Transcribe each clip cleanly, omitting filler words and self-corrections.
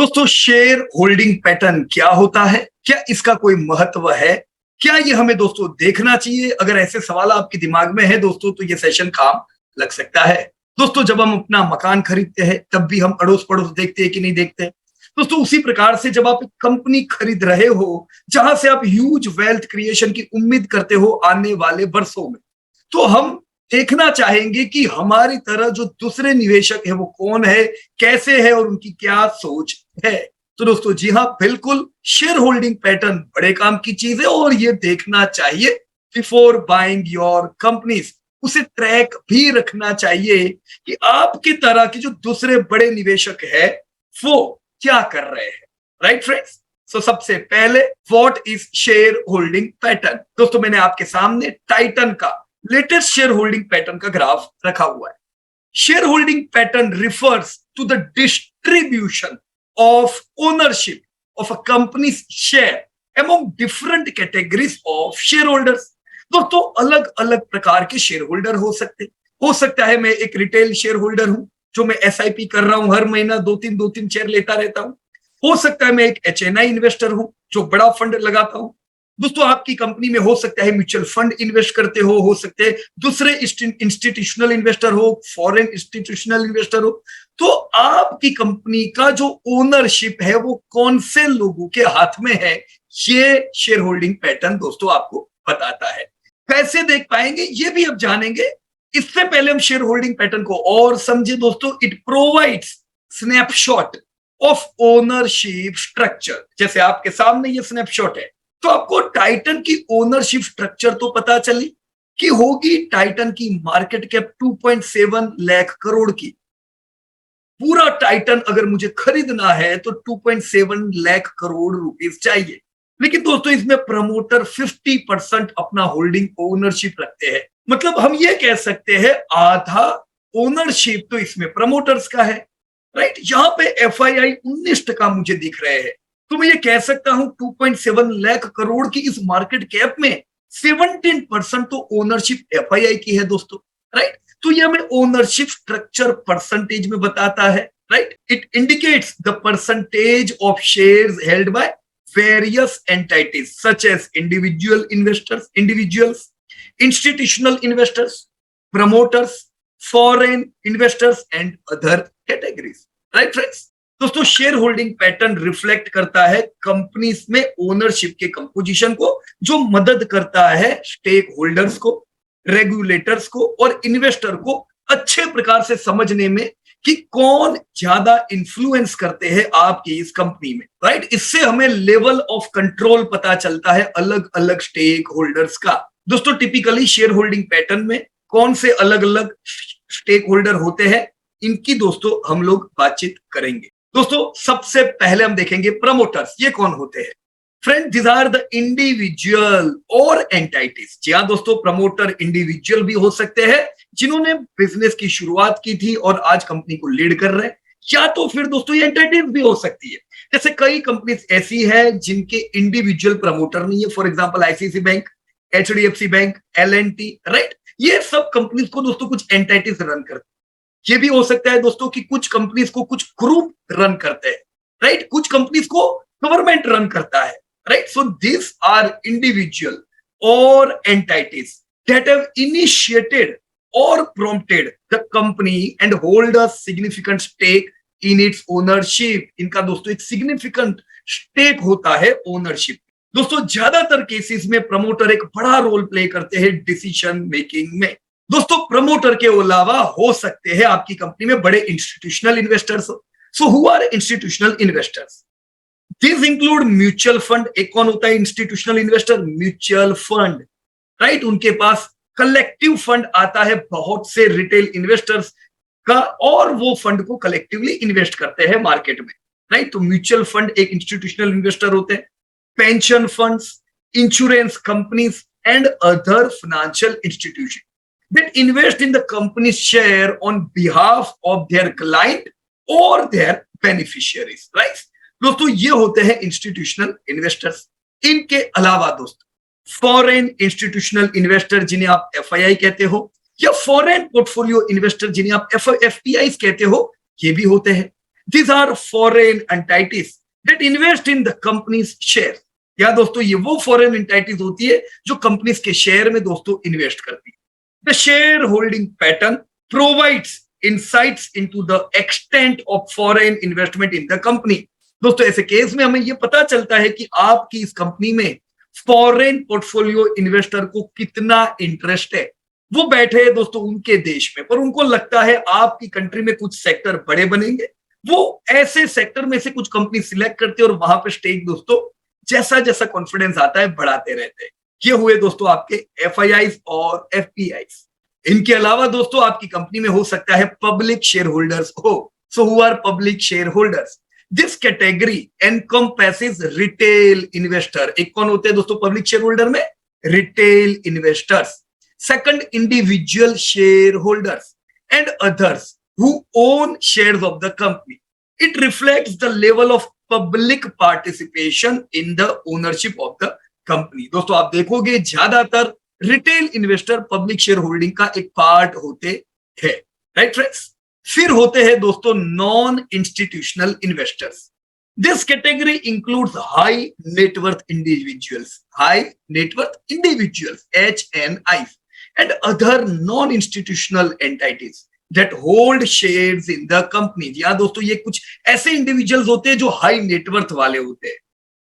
दोस्तों share holding pattern क्या होता है? क्या इसका कोई महत्व है? क्या ये हमें दोस्तों देखना चाहिए? अगर ऐसे सवाल आपके दिमाग में है दोस्तों तो ये सेशन काम लग सकता है। दोस्तों जब हम अपना मकान खरीदते हैं तब भी हम अड़ोस पड़ोस देखते हैं कि नहीं देखते? दोस्तों उसी प्रकार से जब आप एक कंपनी खरीद रहे हो जहां से आप ह्यूज वेल्थ क्रिएशन की उम्मीद करते हो आने वाले वर्षों में, तो हम देखना चाहेंगे कि हमारी तरह जो दूसरे निवेशक है वो कौन है, कैसे है और उनकी क्या सोच है। तो दोस्तों जी हाँ, बिल्कुल शेयर होल्डिंग पैटर्न बड़े काम की चीज है और ये देखना चाहिए बिफोर बाइंग योर कंपनीज। उसे ट्रैक भी रखना चाहिए कि आपकी तरह के जो दूसरे बड़े निवेशक है वो क्या कर रहे हैं। Right friends? सो सबसे पहले what is share holding pattern. दोस्तों मैंने आपके सामने टाइटन का लेटेस्ट शेयर होल्डिंग पैटर्न का ग्राफ रखा हुआ है। Share holding pattern refers to the distribution of ownership of a company's share among different categories of share holders. दोस्तों अलग अलग प्रकार के शेयर होल्डर हो सकता है मैं एक रिटेल शेयर होल्डर हूं जो मैं एसआईपी कर रहा हूं, हर महीना दो तीन शेयर लेता रहता हूं। हो सकता है मैं एक एचएनआई इन्वेस्टर हूं जो बड़ा फंड लगाता हूं। दोस्तों आपकी कंपनी में हो सकता है म्यूचुअल फंड इन्वेस्ट करते हो सकते हैं दूसरे इंस्टीट्यूशनल इन्वेस्टर हो, फॉरेन इंस्टीट्यूशनल इन्वेस्टर हो। तो आपकी कंपनी का जो ओनरशिप है वो कौन से लोगों के हाथ में है, ये शेयर होल्डिंग पैटर्न दोस्तों आपको बताता है। कैसे देख पाएंगे ये भी अब जानेंगे। इससे पहले हम शेयर होल्डिंग पैटर्न को और समझे दोस्तों। It provides snapshot of ownership structure. जैसे आपके सामने ये स्नैपशॉट है तो आपको टाइटन की ओनरशिप स्ट्रक्चर तो पता चली कि होगी टाइटन की मार्केट कैप 2.7 लाख करोड़ की। पूरा टाइटन अगर मुझे खरीदना है तो 2.7 लाख करोड़ रुपीस चाहिए। लेकिन दोस्तों इसमें प्रमोटर 50% अपना होल्डिंग ओनरशिप रखते हैं। मतलब हम ये कह सकते हैं आधा ओनरशिप तो इसमें प्रमोटर्स का है। राइट? यहां पे एफआईआई 19% मुझे दिख रहे हैं। तो मैं ये कह सकता हूं 2.7 लाख करोड़ की इस मार्केट कैप में 17% तो ओनरशिप एफआईआई की है दोस्तों। राइट? तो ये हमें ओनरशिप स्ट्रक्चर परसेंटेज में बताता है। Right? It indicates the percentage of shares held by various entities such as individuals, institutional investors, promoters, foreign investors and other categories. Right friends? दोस्तों शेयर होल्डिंग पैटर्न रिफ्लेक्ट करता है companies में ownership के composition को, जो मदद करता है स्टेक होल्डर्स को, रेगुलेटर्स को और इन्वेस्टर को अच्छे प्रकार से समझने में कि कौन ज्यादा इंफ्लुएंस करते हैं आपकी इस कंपनी में। राइट? इससे हमें लेवल ऑफ कंट्रोल पता चलता है अलग अलग स्टेक होल्डर्स का। दोस्तों टिपिकली शेयर होल्डिंग पैटर्न में कौन से अलग अलग स्टेक होल्डर होते हैं इनकी दोस्तों हम लोग बातचीत करेंगे। दोस्तों सबसे पहले हम देखेंगे प्रमोटर्स। ये कौन होते हैं? Friend this are the individual और एंटिटीज। जी हाँ दोस्तों, प्रमोटर इंडिविजुअल भी हो सकते हैं जिन्होंने बिजनेस की शुरुआत की थी और आज कंपनी को लीड कर रहे हैं, या तो फिर दोस्तों ये एंटिटीज भी हो सकती है। जैसे कई कंपनीज ऐसी है जिनके इंडिविजुअल प्रमोटर नहीं है, for example ICICI bank, HDFC bank, LNT. Right? ये सब कंपनीज को दोस्तों कुछ एंटिटीज रन करते हैं। ये भी हो सकता है दोस्तों कि कुछ कंपनीज को कुछ ग्रुप रन करते हैं। राइट? कुछ कंपनीज को गवर्नमेंट रन करता है। Right? So this are individual और एंटिटीज दैट हैव इनिशिएटेड और prompted the company and hold a significant stake in its ownership. इनका दोस्तों एक significant stake होता है ओनरशिप। दोस्तों ज्यादातर केसेस में प्रमोटर एक बड़ा रोल प्ले करते हैं डिसीजन मेकिंग में। दोस्तों प्रमोटर के अलावा हो सकते हैं आपकी कंपनी में बड़े institutional investors. So who are institutional investors? This include mutual fund. एक कौन होता है institutional investor? Mutual fund. Right? उनके पास कलेक्टिव फंड आता है बहुत से रिटेल इन्वेस्टर्स का और वो फंड को कलेक्टिवली इन्वेस्ट करते हैं मार्केट में। राइट? तो म्यूचुअल फंड एक इंस्टीट्यूशनल इन्वेस्टर होते हैं। Pension funds, insurance companies and other financial institution that invest in the company share on behalf of their client और देयर बेनिफिशियरीज। राइट? दोस्तों ये होते हैं इंस्टीट्यूशनल इन्वेस्टर्स। इनके अलावा दोस्तों फॉरेन इंस्टीट्यूशनल इन्वेस्टर जिन्हें आप एफआईआई कहते हो, या फॉरेन पोर्टफोलियो इन्वेस्टर जिन्हें आप एफपीआई कहते हो, ये भी होते हैं। These are foreign entities that invest in the company's share. या दोस्तों ये वो फॉरेन एंटिटीज होती है जो कंपनीज के शेयर में दोस्तों इन्वेस्ट करती है। The share holding pattern provides insights into the extent of foreign investment in the company। दोस्तों ऐसे केस में हमें यह पता चलता है कि आपकी इस कंपनी में फॉरेन पोर्टफोलियो इन्वेस्टर को कितना इंटरेस्ट है। वो बैठे हैं दोस्तों उनके देश में, पर उनको लगता है आपकी कंट्री में कुछ सेक्टर बड़े बनेंगे, वो ऐसे सेक्टर में से कुछ कंपनी सिलेक्ट करते हैं और वहां पे स्टेक दोस्तों जैसा जैसा कॉन्फिडेंस आता है बढ़ाते रहते हैं। ये हुए दोस्तों आपके एफआईआईज और एफपीआईज। इनके अलावा दोस्तों आपकी कंपनी में हो सकता है पब्लिक शेयर होल्डर्स हो। So who are public share holders? This category encompasses retail investor. एक कौन होते हैं दोस्तों पब्लिक शेयर होल्डर में? Retail investors. Second, individual share holders and others who own shares of the company. It reflects the level of public participation in the ownership of the company. दोस्तों आप देखोगे ज्यादातर retail investor public share holding का एक part होते हैं, right friends. फिर होते हैं दोस्तों non institutional investors. This category includes high net worth individuals, high net worth individuals HNI and other non institutional entities that hold shares in the company. या दोस्तों ये कुछ ऐसे इंडिविजुअल्स होते हैं जो हाई नेटवर्थ वाले होते हैं,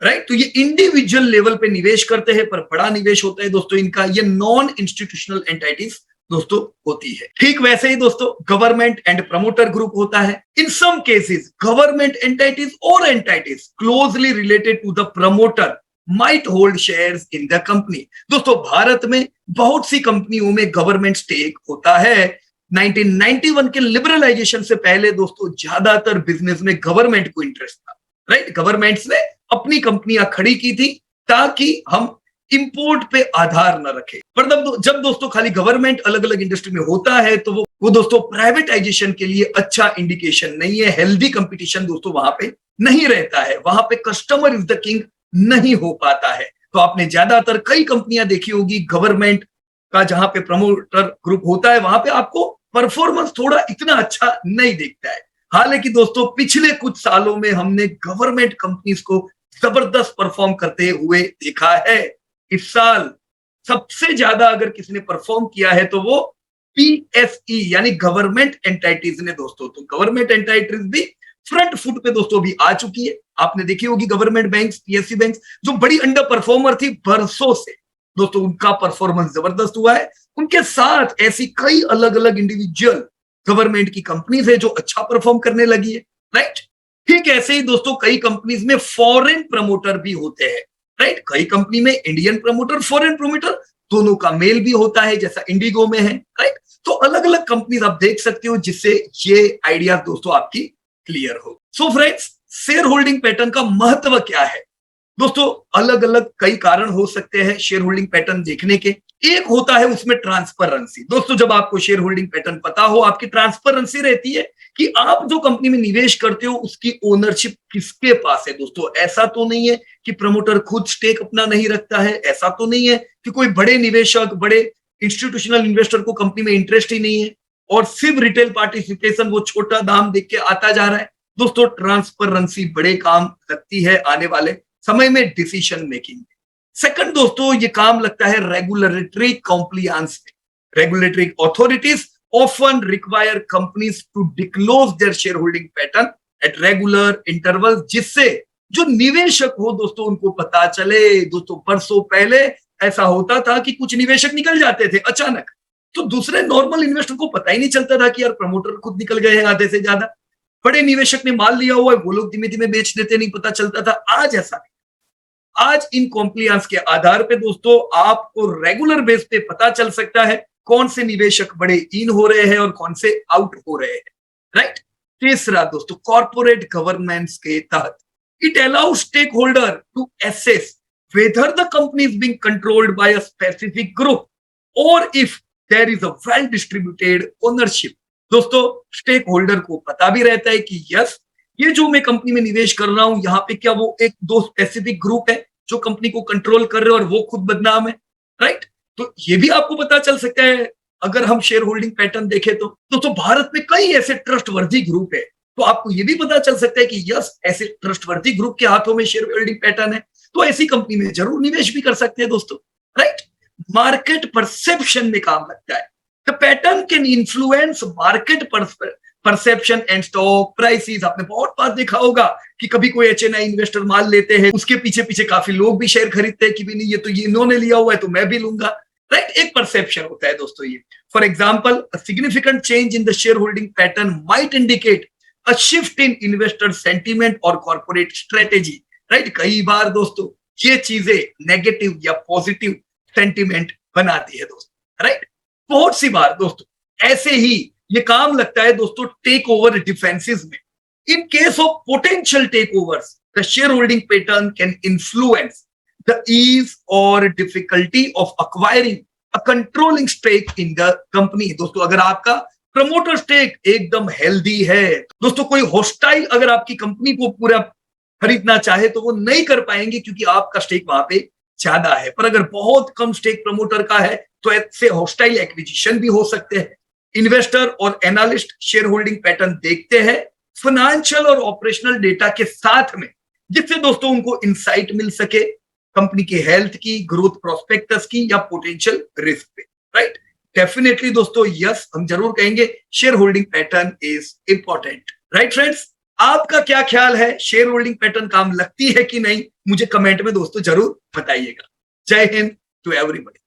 राइट। तो ये इंडिविजुअल लेवल पे निवेश करते हैं, पर बड़ा निवेश होता है दोस्तों इनका, ये नॉन इंस्टीट्यूशनल एंटिटीज दोस्तों होती है। ठीक वैसे ही दोस्तों गवर्नमेंट एंड प्रमोटर ग्रुप होता है। In some cases government entities और entities closely related to the promoter might hold shares in the company. दोस्तों भारत में बहुत सी कंपनियों में गवर्नमेंट स्टेक होता है। 1991 के लिबरलाइजेशन से पहले दोस्तों ज्यादातर बिजनेस में गवर्नमेंट को इंटरेस्ट था, राइट। गवर्नमेंट्स ने अपनी कंपनियां खड़ी की थी ताकि हम इंपोर्ट पे आधार न रखें। पर जब दोस्तों खाली गवर्नमेंट अलग अलग इंडस्ट्री में होता है तो वो दोस्तों प्राइवेटाइजेशन के लिए अच्छा इंडिकेशन नहीं है। हेल्दी कंपटीशन दोस्तों वहां पे नहीं रहता है, वहां पे कस्टमर इज द किंग नहीं हो पाता है। तो आपने ज्यादातर कई कंपनियां देखी होगी गवर्नमेंट का जहां पे प्रमोटर ग्रुप होता है वहां पे आपको परफॉर्मेंस थोड़ा इतना अच्छा नहीं दिखता है। हालांकि दोस्तों पिछले कुछ सालों में हमने गवर्नमेंट कंपनीज को जबरदस्त परफॉर्म करते हुए देखा है। इस साल सबसे ज्यादा अगर किसी ने परफॉर्म किया है तो वो PSE यानी गवर्नमेंट एंटिटीज ने दोस्तों। तो गवर्नमेंट एंटिटीज भी फ्रंट फुट पे दोस्तों भी आ चुकी है। आपने देखी होगी गवर्नमेंट बैंक्स, PSE बैंक्स जो बड़ी अंडर परफॉर्मर थी बरसों से दोस्तों, उनका परफॉर्मेंस जबरदस्त हुआ है। उनके साथ ऐसी कई अलग अलग इंडिविजुअल गवर्नमेंट की कंपनीज है जो अच्छा परफॉर्म करने लगी है, राइट। ठीक ऐसे ही दोस्तों कई कंपनीज में फॉरेन प्रमोटर भी होते हैं, राइट। कई कंपनी में इंडियन प्रमोटर, फॉरेन प्रमोटर दोनों का मेल भी होता है, जैसा इंडिगो में है, राइट। तो अलग अलग कंपनीज आप देख सकते हो जिससे ये आइडिया दोस्तों आपकी क्लियर हो। So friends, share holding pattern का महत्व क्या है दोस्तों? अलग अलग कई कारण हो सकते हैं शेयर होल्डिंग पैटर्न देखने के। एक होता है उसमें ट्रांसपेरेंसी। दोस्तों जब आपको शेयर होल्डिंग पैटर्न पता हो, आपकी ट्रांसपेरेंसी रहती है कि आप जो कंपनी में निवेश करते हो उसकी ओनरशिप किसके पास है। दोस्तों ऐसा तो नहीं है कि प्रमोटर खुद स्टेक अपना नहीं रखता है, ऐसा तो नहीं है कि कोई बड़े निवेशक, बड़े इंस्टीट्यूशनल इन्वेस्टर को कंपनी में इंटरेस्ट ही नहीं है और सिर्फ रिटेल पार्टिसिपेशन वो छोटा दाम देख के आता जा रहा है। दोस्तों ट्रांसपेरेंसी बड़े काम लगती है आने वाले समय में डिसीजन मेकिंग में। सेकंड दोस्तों ये काम लगता है रेगुलेटरी कॉम्प्लायंस में। Regulatory authorities often require companies to disclose their share holding pattern at regular interval, जिससे जो निवेशक हो दोस्तों उनको पता चले। दोस्तों बरसों पहले ऐसा होता था कि कुछ निवेशक निकल जाते थे अचानक, तो दूसरे नॉर्मल इन्वेस्टर को पता ही नहीं चलता था कि यार प्रमोटर खुद निकल गए हैं आधे से ज्यादा। बड़े निवेशक ने माल लिया हुआ है, वो लोग धीमे धीमे बेच देते, नहीं पता चलता था। आज ऐसा नहीं। आज इन कॉम्प्लायंस के आधार पे दोस्तों आपको रेगुलर बेस पे पता चल सकता है कौन से निवेशक बड़े इन हो रहे हैं और कौन से आउट हो रहे हैं, राइट। तीसरा दोस्तों कॉर्पोरेट गवर्नेंस के तहत it allows stake holder to assess whether the company is being controlled by a specific group और if there is a well distributed ownership. दोस्तों स्टेक होल्डर को पता भी रहता है कि यस ये जो मैं कंपनी में निवेश कर रहा हूं यहाँ पे क्या वो एक दो स्पेसिफिक ग्रुप है जो कंपनी को कंट्रोल कर रहे हैं और वो खुद बदनाम है, राइट। तो ये भी आपको पता चल सकता है अगर हम शेयर होल्डिंग पैटर्न देखें तो। दोस्तों भारत में कई ऐसे ट्रस्ट वर्दी ग्रुप है, तो आपको ये भी पता चल सकता है कि यस, ऐसे ट्रस्टवर्दी ग्रुप के हाथों में शेयर होल्डिंग पैटर्न है, तो ऐसी कंपनी में जरूर निवेश भी कर सकते हैं दोस्तों, राइट। मार्केट परसेप्शन में काम लगता है। The pattern can influence market perception and stock prices. आपने बहुत बार देखा होगा कि कभी कोई HNI इन्वेस्टर माल लेते हैं, उसके पीछे पीछे काफी लोग भी शेयर खरीदते हैं कि भी नहीं, ये तो ये इन्होंने लिया हुआ है तो मैं भी लूंगा, राइट। एक परसेप्शन होता है दोस्तों ये। For example, a significant change in the share holding pattern might indicate a shift in investor sentiment और कॉर्पोरेट स्ट्रेटेजी, राइट। कई बार दोस्तों ये चीजें नेगेटिव या पॉजिटिव सेंटीमेंट बनाती है दोस्तों, राइट। बहुत सी बार दोस्तों ऐसे ही ये काम लगता है दोस्तों टेक ओवर डिफेंसेस में। In case of potential take overs, the share holding pattern can influence the ease और difficulty of acquiring a controlling stake in the company. दोस्तों अगर आपका प्रमोटर स्टेक एकदम हेल्दी है दोस्तों, कोई हॉस्टाइल अगर आपकी कंपनी को पूरा खरीदना चाहे तो वो नहीं कर पाएंगे क्योंकि आपका स्टेक वहां पे ज्यादा है। पर अगर बहुत कम स्टेक प्रमोटर का है तो ऐसे हॉस्टाइल एक्विजिशन भी हो सकते हैं। इन्वेस्टर और एनालिस्ट शेयर होल्डिंग पैटर्न देखते हैं फाइनेंशियल और ऑपरेशनल डेटा के साथ में, जिससे दोस्तों उनको इंसाइट मिल सके कंपनी की हेल्थ की, ग्रोथ प्रोस्पेक्टस की या पोटेंशियल रिस्क पे, राइट। डेफिनेटली दोस्तों यस, हम जरूर कहेंगे share holding pattern is important, right friends. आपका क्या ख्याल है, शेयर होल्डिंग पैटर्न काम लगती है कि नहीं, मुझे कमेंट में दोस्तों जरूर बताइएगा। जय हिंद टू एवरीबॉडी।